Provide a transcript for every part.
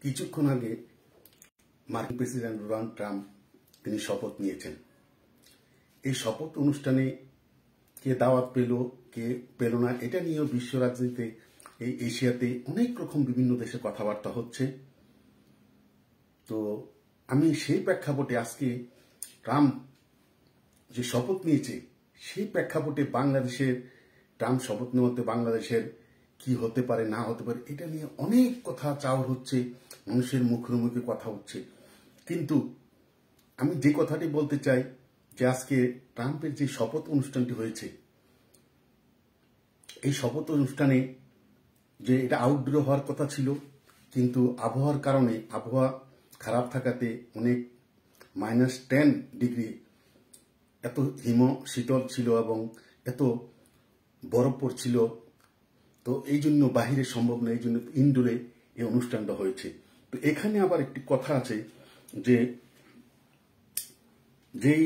কিছুক্ষণ আগে মার্কিন প্রেসিডেন্ট ডোনাল্ড ট্রাম্প তিনি শপথ নিয়েছেন। এই শপথ অনুষ্ঠানে কে দাওয়াত পেল কে পেল না এটা নিয়েও বিশ্ব রাজনীতিতে এই এশিয়াতে অনেক রকম বিভিন্ন দেশে কথাবার্তা হচ্ছে। তো আমি সেই প্রেক্ষাপটে আজকে ট্রাম্প যে শপথ নিয়েছে সেই প্রেক্ষাপটে বাংলাদেশের ট্রাম্প শপথ নেওয়াতে বাংলাদেশের কি হতে পারে না হতে পারে এটা নিয়ে অনেক কথা চাওয়ার হচ্ছে, মানুষের মুখে মুখে কথা হচ্ছে। কিন্তু আমি যে কথাটি বলতে চাই যে আজকে ট্রাম্পের যে শপথ অনুষ্ঠানটি হয়েছে, এই শপথ অনুষ্ঠানে যে এটা আউটডোরে হওয়ার কথা ছিল, কিন্তু আবহাওয়ার কারণে আবহাওয়া খারাপ থাকাতে অনেক -10 ডিগ্রি এত শীতল ছিল এবং এত বরফ পড়ছিল। তো এই জন্য বাহিরে সম্ভব না, এই জন্য ইনডোরে এই অনুষ্ঠানটা হয়েছে। তো এখানে আবার একটি কথা আছে যে যেই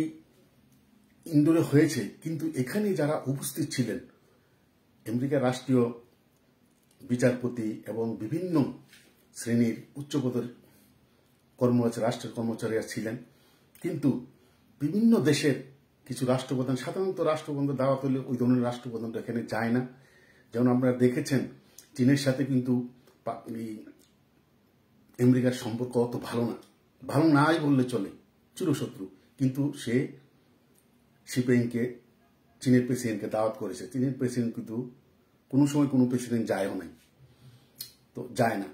ইনডোরে হয়েছে কিন্তু এখানে যারা উপস্থিত ছিলেন আমেরিকার রাষ্ট্রীয় বিচারপতি এবং বিভিন্ন শ্রেণীর উচ্চপদের কর্মচারী রাষ্ট্রের কর্মচারীরা ছিলেন। কিন্তু বিভিন্ন দেশের কিছু রাষ্ট্রপ্রধান, সাধারণত রাষ্ট্রপ্রধান দাওয়াত হলে ওই ধরনের রাষ্ট্রপ্রধানটা এখানে যায় না। যেমন আপনারা দেখেছেন চীনের সাথে কিন্তু আমেরিকার সম্পর্ক অত ভালো নাই বললে চলে, চিরশত্রু। কিন্তু সে শিপিংকে চীনের প্রেসিডেন্টকে দাওয়াত করেছে। চীনের প্রেসিডেন্ট কিন্তু কোনো সময় কোনো প্রেসিডেন্ট যায়ও নাই, তো যায় না।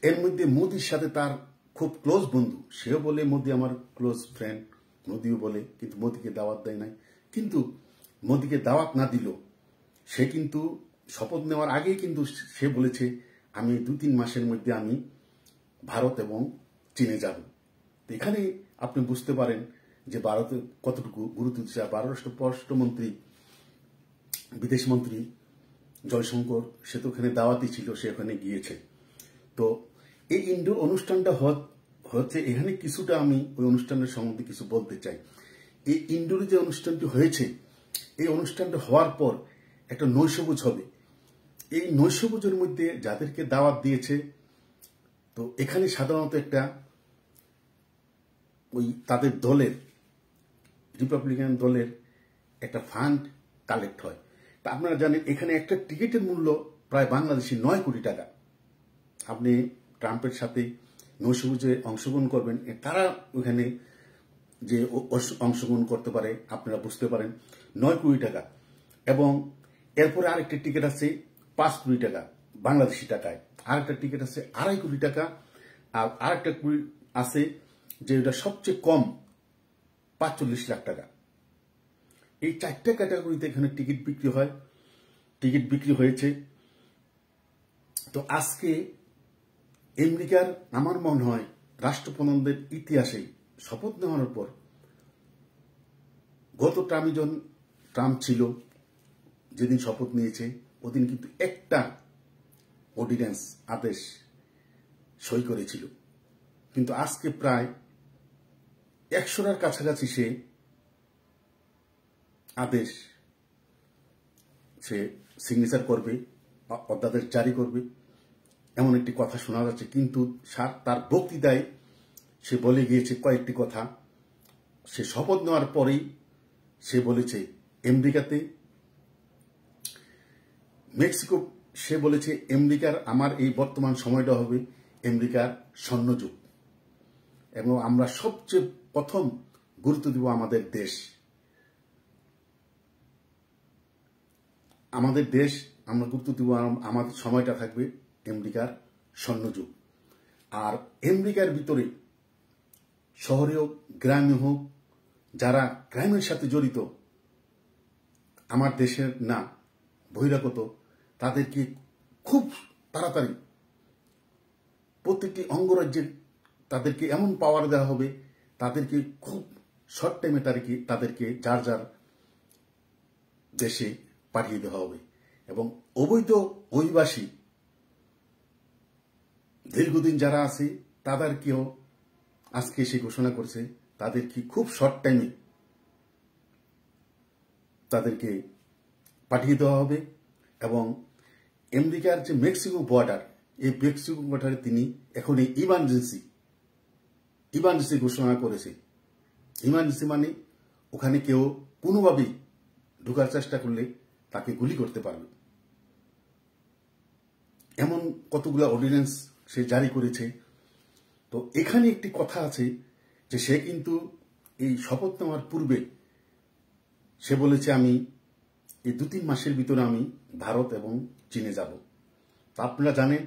এর মধ্যে মোদির সাথে তার খুব ক্লোজ বন্ধু, সেও বলে মোদি আমার ক্লোজ ফ্রেন্ড, মোদিও বলে, কিন্তু মোদিকে দাওয়াত দেয় নাই। কিন্তু মোদিকে দাওয়াত না দিল, সে কিন্তু শপথ নেওয়ার আগেই কিন্তু সে বলেছে আমি 2-3 মাসের মধ্যে আমি ভারত এবং চীনে যাব। এখানে আপনি বুঝতে পারেন যে ভারতে কতটুকু গুরুত্ব দিচ্ছে। ভারতের পররাষ্ট্রমন্ত্রী বিদেশমন্ত্রী জয়শঙ্কর সে তো ওখানে দাওয়াতই ছিল, সে ওখানে গিয়েছে। তো এই ইনডোর অনুষ্ঠানটা হচ্ছে এখানে কিছুটা আমি ওই অনুষ্ঠানের সম্বন্ধে কিছু বলতে চাই। এই ইনডোরে যে অনুষ্ঠানটি হয়েছে, এই অনুষ্ঠানটা হওয়ার পর একটা নৈশভোজ হবে। এই নৈশভোজের মধ্যে যাদেরকে দাওয়াত দিয়েছে, তো এখানে সাধারণত একটা ওই তাদের দলের রিপাবলিকান দলের একটা ফান্ড কালেক্ট হয়। তা আপনারা জানেন এখানে একটা টিকিটের মূল্য প্রায় বাংলাদেশি 9 কোটি টাকা। আপনি ট্রাম্পের সাথে নৈশভোজে অংশগ্রহণ করবেন, তারা ওখানে যে অংশগ্রহণ করতে পারে আপনারা বুঝতে পারেন 9 কোটি টাকা। এবং এরপরে আরেকটা টিকিট আছে 5 কোটি টাকা বাংলাদেশি টাকায়, আরেকটা টিকিট আছে 2.5 কোটি টাকা, আর আরেকটা আছে যে এটা সবচেয়ে কম 45 লাখ টাকা। এই 4টে ক্যাটাগরিতে এখানে টিকিট বিক্রি হয়, টিকিট বিক্রি হয়েছে। তো আজকে আমেরিকার আমার মনে হয় রাষ্ট্রপ্রধানদের ইতিহাসে শপথ নেওয়ার পর গত ট্রাম্প ছিল যেদিন শপথ নিয়েছে ওদিন কিন্তু একটা অর্ডিন্যান্স আদেশ সই করেছিল, কিন্তু আজকে প্রায় 100টার কাছাকাছি সে আদেশ সে সিগনেচার করবে, অধ্যাদেশ জারি করবে, এমন একটি কথা শোনা যাচ্ছে। কিন্তু তার বক্তৃতায় সে বলে গিয়েছে কয়েকটি কথা। সে শপথ নেওয়ার পরেই সে বলেছে আমেরিকাতে মেক্সিকো, সে বলেছে আমেরিকার আমার এই বর্তমান সময়টা হবে আমেরিকার স্বর্ণযুগ এবং আমরা সবচেয়ে প্রথম গুরুত্ব দিব আমাদের দেশ, আমরা গুরুত্ব দিব, আমাদের সময়টা থাকবে আমেরিকার স্বর্ণযুগ। আর আমেরিকার ভিতরে শহরে হোক গ্রামে হোক যারা ক্রাইমের সাথে জড়িত, আমার দেশের না বহিরাগত, তাদেরকে খুব তাড়াতাড়ি প্রত্যেকটি অঙ্গরাজ্যে তাদেরকে এমন পাওয়ার দেওয়া হবে, তাদেরকে খুব শর্ট টাইমে তাদেরকে যার যার দেশে পাঠিয়ে দেওয়া হবে। এবং অবৈধ অভিবাসী দীর্ঘদিন যারা আছে তাদেরকেও আজকে সে ঘোষণা করছে তাদেরকে খুব শর্ট টাইমে তাদেরকে পাঠিয়ে দেওয়া হবে। এবং আমেরিকার যে মেক্সিকো বর্ডার, এই মেক্সিকো বর্ডারে তিনি এখন ইমার্জেন্সি ঘোষণা করেছে। ইমার্জেন্সি মানে ওখানে কেউ কোনোভাবেই ঢোকার চেষ্টা করলে তাকে গুলি করতে পারবে, এমন কতগুলো অর্ডিন্যান্স সে জারি করেছে। তো এখানে একটি কথা আছে যে সে কিন্তু এই শপথ নেওয়ার পূর্বে সে বলেছে আমি এই 2-3 মাসের ভিতরে আমি ভারত এবং চীনে যাব। তা আপনারা জানেন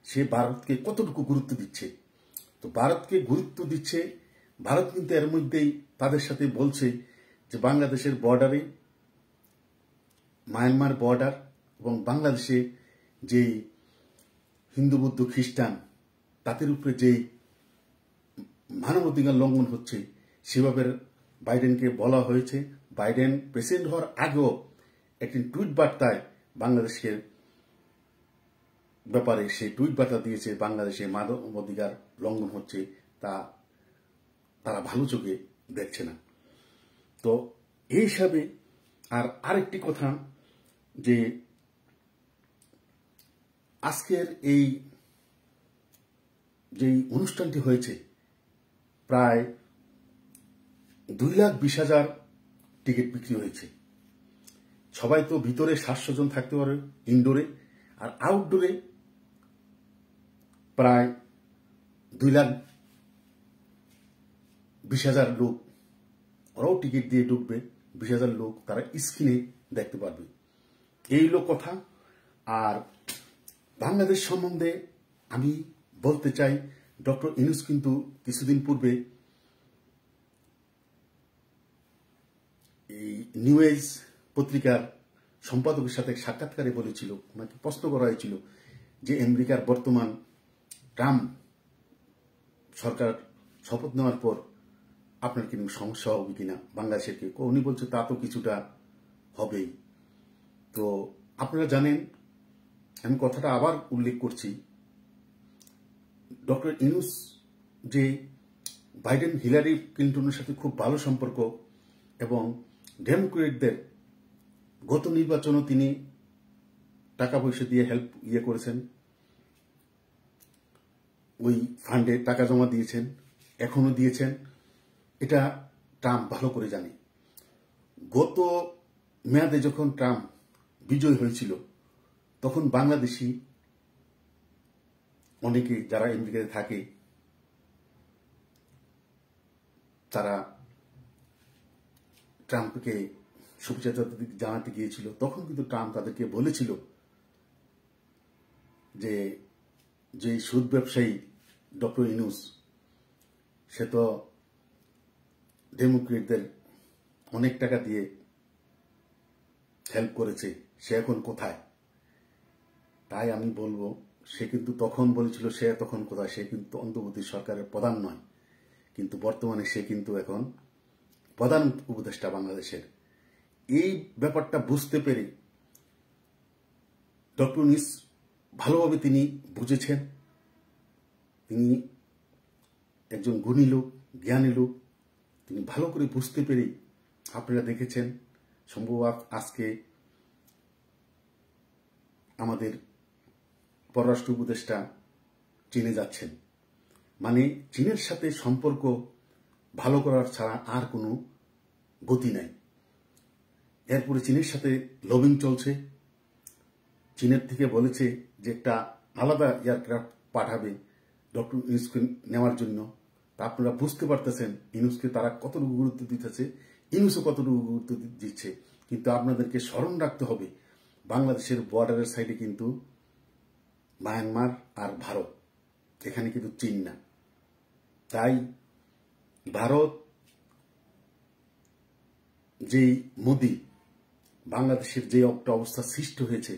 সে ভারতকে কতটুকু গুরুত্ব দিচ্ছে। তো ভারতকে গুরুত্ব দিচ্ছে, ভারত কিন্তু এর মধ্যেই তাদের সাথে বলছে যে বাংলাদেশের বর্ডারে, মায়ানমার বর্ডার এবং বাংলাদেশে যে হিন্দু বৌদ্ধ খ্রিস্টান তাদের উপরে যে মানবাধিকার লঙ্ঘন হচ্ছে সেভাবে বাইডেনকে বলা হয়েছে। বাইডেন প্রেসিডেন্ট হওয়ার আগেও একটি টুইট বার্তায় বাংলাদেশের ব্যাপারে সে টুইট বার্তা দিয়েছে, বাংলাদেশে মানবাধিকার লঙ্ঘন হচ্ছে তা তারা ভালো চোখে দেখছে না। তো এই হিসাবে আরেকটি কথা যে আজকের এই যে অনুষ্ঠানটি হয়েছে প্রায় 2,20,000 টিকিট বিক্রি হয়েছে। সবাই তো ভিতরে 700 জন থাকতে পারে ইনডোরে, আর আউটডোরে প্রায় 2,20,000 লোক, ওরাও টিকিট দিয়ে ঢুকবে। 20,000 লোক তারা স্ক্রিনে দেখতে পারবে। এই হলো কথা। আর বাংলাদেশ সম্বন্ধে আমি বলতে চাই, ডক্টর ইউনূস কিন্তু কিছুদিন পূর্বে এই নিউ এজ পত্রিকার সম্পাদকের সাথে সাক্ষাৎকারে বলেছিল, ওনাকে প্রশ্ন করা হয়েছিল যে আমেরিকার বর্তমান ট্রাম্প সরকার শপথ নেওয়ার পর আপনার কি সমস্যা হবে কিনা বাংলাদেশের কেউ, উনি বলছে তা তো কিছুটা হবেই। তো আপনারা জানেন, আমি কথাটা আবার উল্লেখ করছি, ডক্টর ইউনূস যে বাইডেন হিলারি ক্লিন্টনের সাথে খুব ভালো সম্পর্ক এবং ডেমোক্রেটদের গত নির্বাচনও তিনি টাকা পয়সা দিয়ে হেল্প করেছেন, ওই ফান্ডে টাকা জমা দিয়েছেন, এখনো দিয়েছেন, এটা ট্রাম্প ভালো করে জানে। গত মেয়াদে যখন ট্রাম্প বিজয় হয়েছিল তখন বাংলাদেশি অনেকে যারা আমেরিকাতে থাকে তারা ট্রাম্পকে শুভেচ্ছা জানাতে গিয়েছিল। তখন কিন্তু ট্রাম্প তাদেরকে বলেছিল যে যে সুদ ব্যবসায়ী ডক্টর ইউনূস সে তো ডেমোক্রেটদের অনেক টাকা দিয়ে হেল্প করেছে, সে এখন কোথায়? তাই আমি বলবো, সে কিন্তু তখন বলেছিল সে তখন কোথায়, সে কিন্তু অন্তর্বর্তী সরকারের প্রধান নয়, কিন্তু বর্তমানে সে কিন্তু এখন প্রধান উপদেষ্টা বাংলাদেশের। এই ব্যাপারটা বুঝতে পেরে ডক্টর ইউনূস ভালোভাবে তিনি বুঝেছেন, তিনি একজন গুণী লোক, জ্ঞানী লোক, তিনি ভালো করে বুঝতে পেরে আপনারা দেখেছেন সম্ভবত আজকে আমাদের পররাষ্ট্র উপদেষ্টা চীনে যাচ্ছেন, মানে চীনের সাথে সম্পর্ক ভালো করার ছাড়া আর কোনো গতি নাই। এরপরে চীনের সাথে লবিং চলছে, চীনের থেকে বলেছে যে একটা আলাদা এয়ারক্রাফট পাঠাবে ডক্টর ইউনূসকে নেওয়ার জন্য। তা আপনারা বুঝতে পারতেছেন ইউনূসকে তারা কতটুকু গুরুত্ব দিতেছে, ইউনূসও কতটুকু গুরুত্ব দিচ্ছে। কিন্তু আপনাদেরকে স্মরণ রাখতে হবে বাংলাদেশের বর্ডারের সাইডে কিন্তু মায়ানমার আর ভারত, এখানে কিন্তু চীন না। তাই ভারত যেই মোদি বাংলাদেশের যে একটা অবস্থা সৃষ্টি হয়েছে,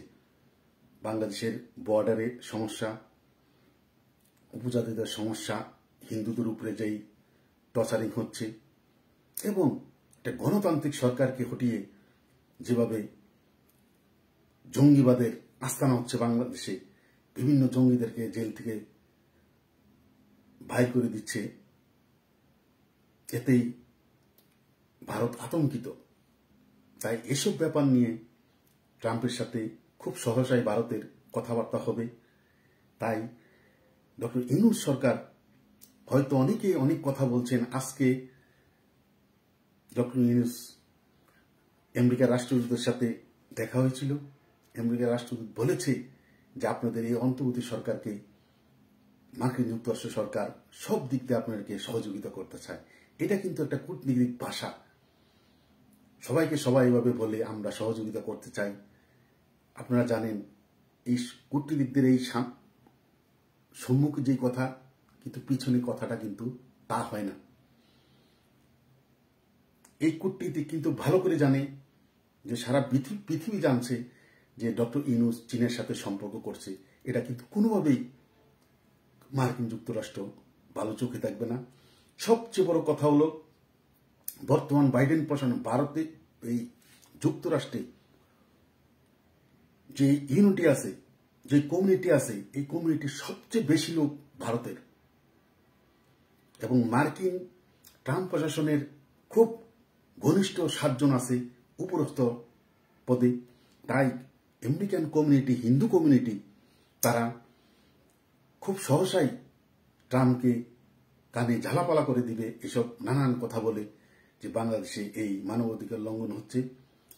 বাংলাদেশের বর্ডারে সমস্যা, উপজাতিদের সমস্যা, হিন্দুদের উপরে যেই টর্চারিং হচ্ছে এবং একটা গণতান্ত্রিক সরকারকে হটিয়ে যেভাবে জঙ্গিবাদের আস্তানা হচ্ছে বাংলাদেশে, বিভিন্ন জঙ্গিদেরকে জেল থেকে বাইর করে দিচ্ছে, এতেই ভারত আতঙ্কিত। তাই এসব ব্যাপার নিয়ে ট্রাম্পের সাথে খুব সহসাই ভারতের কথাবার্তা হবে তাই ডক্টর ইউনূস সরকার হয়তো অনেকে অনেক কথা বলছেন। আজকে ডক্টর ইউনূস আমেরিকার রাষ্ট্রদূতের সাথে দেখা হয়েছিল। আমেরিকার রাষ্ট্রদূত বলেছে যে আপনাদের এই অন্তর্বর্তী সরকারকে মার্কিন যুক্তরাষ্ট্র সরকার সব দিক দিয়ে আপনাদেরকে সহযোগিতা করতে চায়। এটা কিন্তু একটা কূটনীতিক ভাষা। সবাইকে সবাই এভাবে বলে আমরা সহযোগিতা করতে চাই। আপনারা জানেন এই কূটনীতিকদের এই সম্মুখে যে কথা, কিন্তু পিছনে কথাটা কিন্তু তা হয় না। এই কূটনীতিক কিন্তু ভালো করে জানে যে সারা পৃথিবী জানছে যে ডক্টর ইউনূস চীনের সাথে সম্পর্ক করছে। এটা কিন্তু কোনোভাবেই মার্কিন যুক্তরাষ্ট্র ভালো চোখে থাকবে না। সবচেয়ে বড় কথা হলো বর্তমান বাইডেন প্রশাসন ভারতে এই যুক্তরাষ্ট্রে যে ইউনিটি আছে, যে কমিউনিটি আছে, এই কমিউনিটির সবচেয়ে বেশি লোক ভারতের, এবং মার্কিন ট্রাম্প প্রশাসনের খুব ঘনিষ্ঠ 7 জন আছে উপরস্থ পদে। তাই আমেরিকান কমিউনিটি, হিন্দু কমিউনিটি, তারা খুব সহসাই ট্রাম্পকে কানে ঝালাপালা করে দিবে এসব নানান কথা বলে যে বাংলাদেশে এই মানবাধিকার লঙ্ঘন হচ্ছে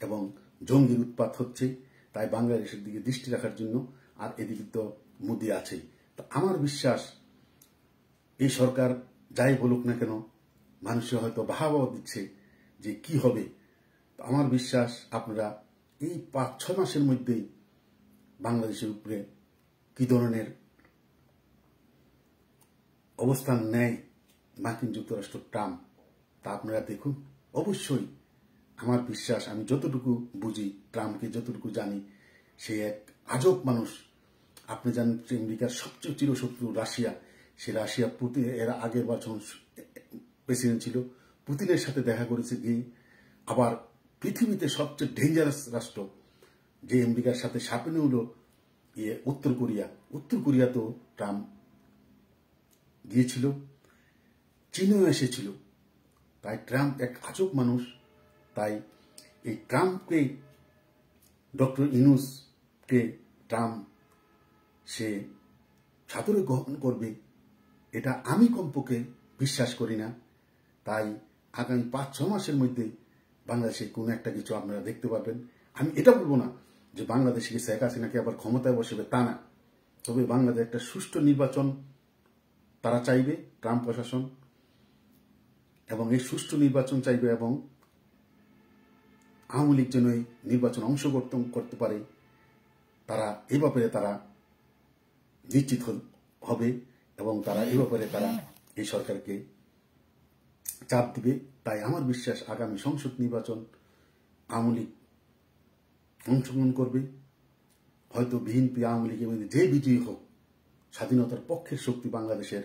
এবং জঙ্গির উৎপাত হচ্ছে। তাই বাংলাদেশের দিকে দৃষ্টি রাখার জন্য, আর এদিকে তো মোদি আছে। তো আমার বিশ্বাস এই সরকার যাই বলুক না কেন, মানুষের হয়তো বাহাবা দিচ্ছে যে কি হবে। আমার বিশ্বাস আপনারা এই 5-6 মাসের মধ্যেই বাংলাদেশের উপরে কি ধরনের অবস্থান নেয় মার্কিন যুক্তরাষ্ট্র ট্রাম্প, তা আপনারা দেখুন। অবশ্যই আমার বিশ্বাস, আমি যতটুকু বুঝি, ট্রাম্পকে যতটুকু জানি, সে এক আজব মানুষ। আপনি জানেন আমেরিকার সবচেয়ে চিরশত্রু রাশিয়া, সে রাশিয়া পুতিন এর আগের বার যখন প্রেসিডেন্ট ছিল পুতিনের সাথে দেখা করেছে গিয়ে। আবার পৃথিবীতে সবচেয়ে ডেঞ্জারাস রাষ্ট্র যে আমেরিকার সাথে সাপেনে হলো উত্তর কোরিয়া। উত্তর কোরিয়াতেও ট্রাম্প গিয়েছিল, চীনেও এসেছিল। তাই ট্রাম্প এক আজব মানুষ। তাই এই ট্রাম্পকে, ডক্টর ইউনূসকে ট্রাম্প সে সাদরে গ্রহণ করবে, এটা আমি কমপক্ষে বিশ্বাস করি না। তাই আগামী 5-6 মাসের মধ্যে বাংলাদেশে কোনো একটা কিছু আপনারা দেখতে পাবেন। আমি এটা বলবো না যে বাংলাদেশকে শেখ হাসিনাকে আবার ক্ষমতায় বসবে, তা না। তবে বাংলাদেশে একটা সুষ্ঠু নির্বাচন তারা চাইবে, ট্রাম্প প্রশাসন, এবং এই সুষ্ঠু নির্বাচন চাইবে এবং আওয়ামী লীগ যেন এই নির্বাচন অংশগ্রহণ করতে পারে, তারা এই ব্যাপারে তারা নিশ্চিত হবে এবং তারা এই ব্যাপারে তারা এই সরকারকে চাপ দিবে। তাই আমার বিশ্বাস আগামী সংসদ নির্বাচন আওয়ামী লীগ অংশগ্রহণ করবে। হয়তো বিএনপি, আওয়ামী লীগের মধ্যে যে বিজয়ী হোক, স্বাধীনতার পক্ষের শক্তি বাংলাদেশের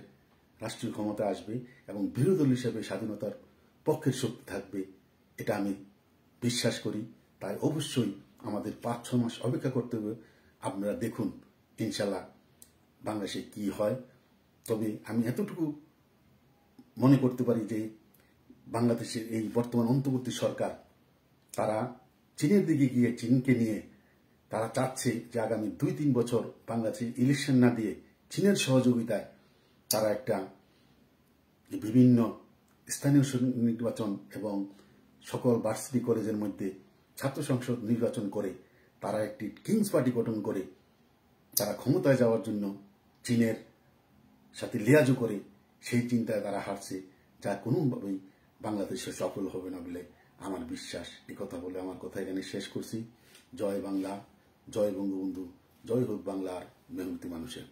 রাষ্ট্রীয় ক্ষমতা আসবে এবং বিরোধী দল হিসেবে স্বাধীনতার পক্ষের শক্তি থাকবে, এটা আমি বিশ্বাস করি। তাই অবশ্যই আমাদের 5-6 মাস অপেক্ষা করতে হবে। আপনারা দেখুন ইনশাল্লাহ বাংলাদেশে কি হয়। তবে আমি এতটুকু মনে করতে পারি যে বাংলাদেশের এই বর্তমান অন্তর্বর্তী সরকার, তারা চীনের দিকে গিয়ে চীনকে নিয়ে তারা চাচ্ছে যে আগামী 2-3 বছর বাংলাদেশে ইলেকশন না দিয়ে চীনের সহযোগিতায় তারা একটা বিভিন্ন স্থানীয় নির্বাচন এবং সকল ভার্সিটি কলেজের মধ্যে ছাত্র সংসদ নির্বাচন করে তারা একটি কিংস পার্টি গঠন করে তারা ক্ষমতায় যাওয়ার জন্য চীনের সাথে লিয়াজু করে সেই চিন্তায় তারা হারছে, যা কোনোভাবেই বাংলাদেশে সফল হবে না বলে আমার বিশ্বাস। এই কথা বলে আমার কথা এখানে শেষ করছি। জয় বাংলা, জয় বঙ্গবন্ধু, জয় হোক বাংলার মেহনতি মানুষের।